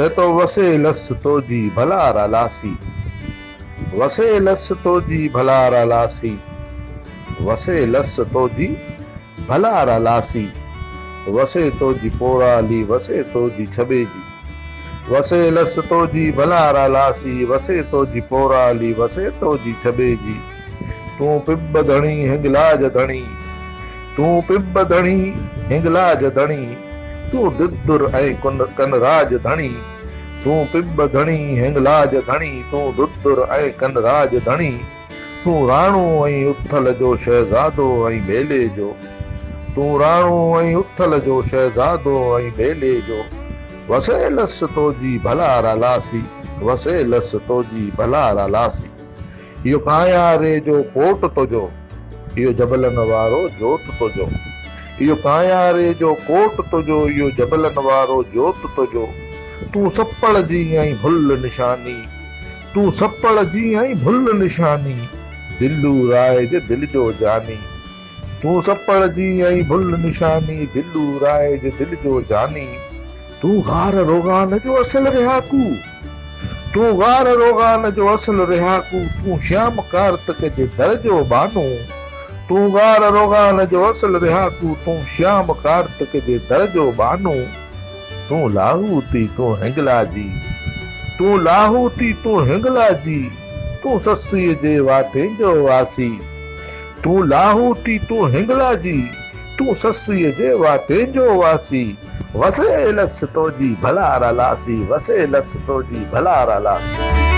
से तो वसे लस तो जी भलारा लासी, वसे लस तो जी भलारा लासी, वसे लस तो जी भलारा लासी, वसे तो जी पोराली वसे तो जी छबे जी, वसे लस तो जी भलारा लासी, वसे तो जी पोराली वसे तो जी छबे जी। तू पिब धणी हिंगलाज धणी, तू पिब धणी हिंगलाज धणी, तू दुदुर ऐं कनराज धणी, तू पिब धणी हिंगलाज धणी, तू दुदुर ऐं कनराज धणी, तू राणो ऐं उथल जो शहज़ादो ऐं बेले जो, तू राणो ऐं उथल जो शहज़ादो ऐं बेले जो। वसे लस तो जी भलारा लासी, वसे लस तो जी भलारा लासी। इहो काया रे जो कोट तुंहिंजो, इहो जबलनि वारो जोत तुंहिंजो, इहो काया रे जो कोट तुंहिंजो, इहो जबलनि वारो जोत तुंहिंजो। तूं सपड़ जी ऐं भुल निशानी, तूं सपड़ जी ऐं भुल निशानी, दिलू राय जे दिल जो जानी, तूं सपड़ जी ऐं भुल निशानी, दिलू राय जे दिल जो जानी। तू गार रोगान जो असल रिहाकू, तू गार रोगान जो असल रिहाकू, तू श्याम कार्तिक जे दर जो बानू, तू गार रोगान जो असल रिहाकू, तू श्याम कार्तिक जे दर जो बानू। तू लाहूती तू हिंगला जी, तू लाहूती तू हिंगला जी, तू ससुई जे वाटे जो वासी, तू लाहूती तू हिंगला जी, तू ससुई जे वाटे जो वासी। वसे लस तो जी भलारा लासी, वसे लस तो जी भलारा लासी।